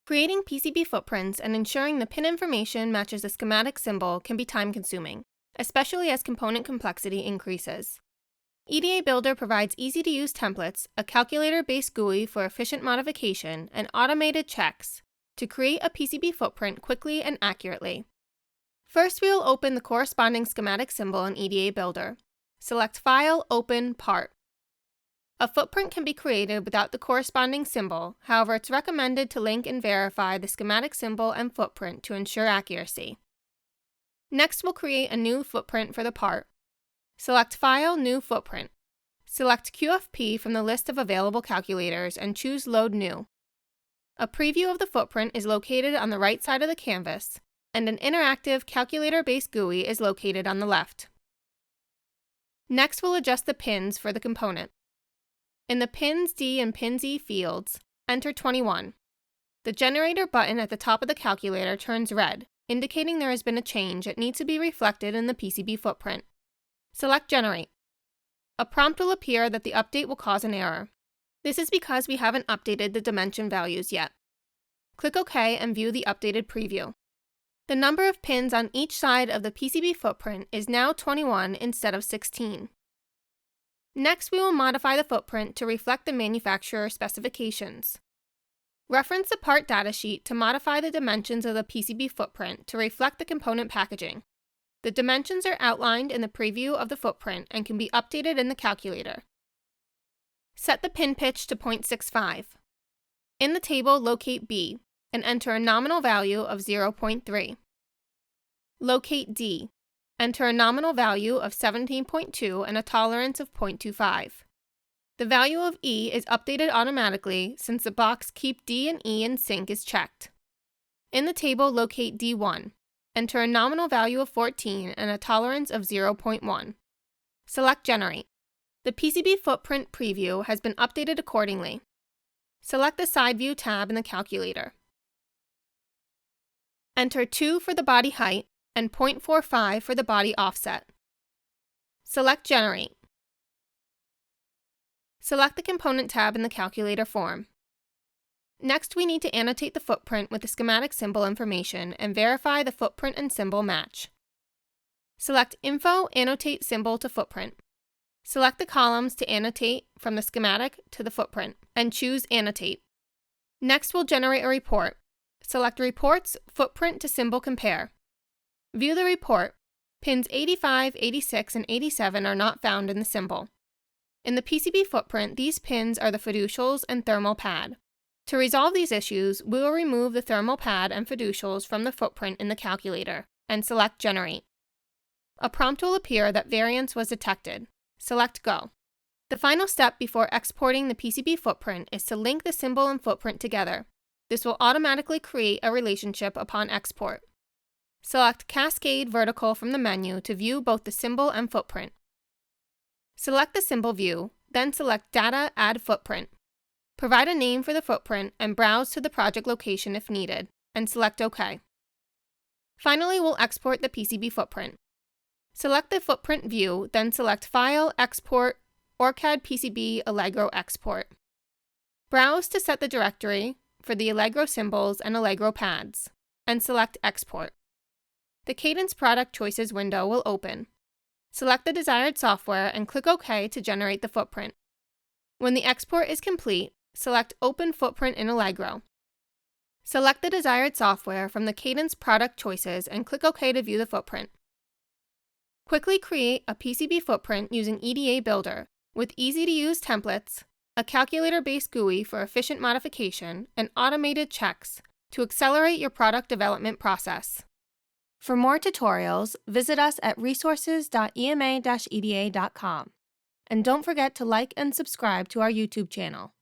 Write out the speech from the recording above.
Creating PCB footprints and ensuring the pin information matches the schematic symbol can be time-consuming, especially as component complexity increases. EDABuilder provides easy-to-use templates, a calculator-based GUI for efficient modification, and automated checks to create a PCB footprint quickly and accurately. First, we will open the corresponding schematic symbol in EDABuilder. Select File, Open, Part. A footprint can be created without the corresponding symbol, however it's recommended to link and verify the schematic symbol and footprint to ensure accuracy. Next, we'll create a new footprint for the part. Select File, New Footprint. Select QFP from the list of available calculators and choose Load New. A preview of the footprint is located on the right side of the canvas, and an interactive calculator-based GUI is located on the left. Next, we'll adjust the pins for the component. In the Pins D and Pins E fields, enter 21. The generator button at the top of the calculator turns red, indicating there has been a change that needs to be reflected in the PCB footprint. Select Generate. A prompt will appear that the update will cause an error. This is because we haven't updated the dimension values yet. Click OK and view the updated preview. The number of pins on each side of the PCB footprint is now 21 instead of 16. Next, we will modify the footprint to reflect the manufacturer specifications. Reference the part datasheet to modify the dimensions of the PCB footprint to reflect the component packaging. The dimensions are outlined in the preview of the footprint and can be updated in the calculator. Set the pin pitch to 0.65. In the table, locate B and enter a nominal value of 0.3. Locate D. Enter a nominal value of 17.2 and a tolerance of 0.25. The value of E is updated automatically since the box Keep D and E in Sync is checked. In the table, locate D1. Enter a nominal value of 14 and a tolerance of 0.1. Select Generate. The PCB footprint preview has been updated accordingly. Select the Side View tab in the calculator. Enter 2 for the body height and 0.45 for the body offset. Select Generate. Select the Component tab in the calculator form. Next, we need to annotate the footprint with the schematic symbol information and verify the footprint and symbol match. Select Info, Annotate Symbol to Footprint. Select the columns to annotate from the schematic to the footprint, and choose Annotate. Next, we'll generate a report. Select Reports, Footprint to Symbol Compare. View the report. Pins 85, 86, and 87 are not found in the symbol. In the PCB footprint, these pins are the fiducials and thermal pad. To resolve these issues, we will remove the thermal pad and fiducials from the footprint in the calculator, and select Generate. A prompt will appear that variance was detected. Select Go. The final step before exporting the PCB footprint is to link the symbol and footprint together. This will automatically create a relationship upon export. Select Cascade Vertical from the menu to view both the symbol and footprint. Select the symbol view, then select Data Add Footprint. Provide a name for the footprint and browse to the project location if needed, and select OK. Finally, we'll export the PCB footprint. Select the footprint view, then select File, Export, OrCAD PCB Allegro Export. Browse to set the directory for the Allegro symbols and Allegro pads, and select Export. The Cadence Product Choices window will open. Select the desired software and click OK to generate the footprint. When the export is complete, select Open Footprint in Allegro. Select the desired software from the Cadence Product Choices and click OK to view the footprint. Quickly create a PCB footprint using EDABuilder with easy-to-use templates, a calculator-based GUI for efficient modification, and automated checks to accelerate your product development process. For more tutorials, visit us at resources.ema-eda.com. And don't forget to like and subscribe to our YouTube channel.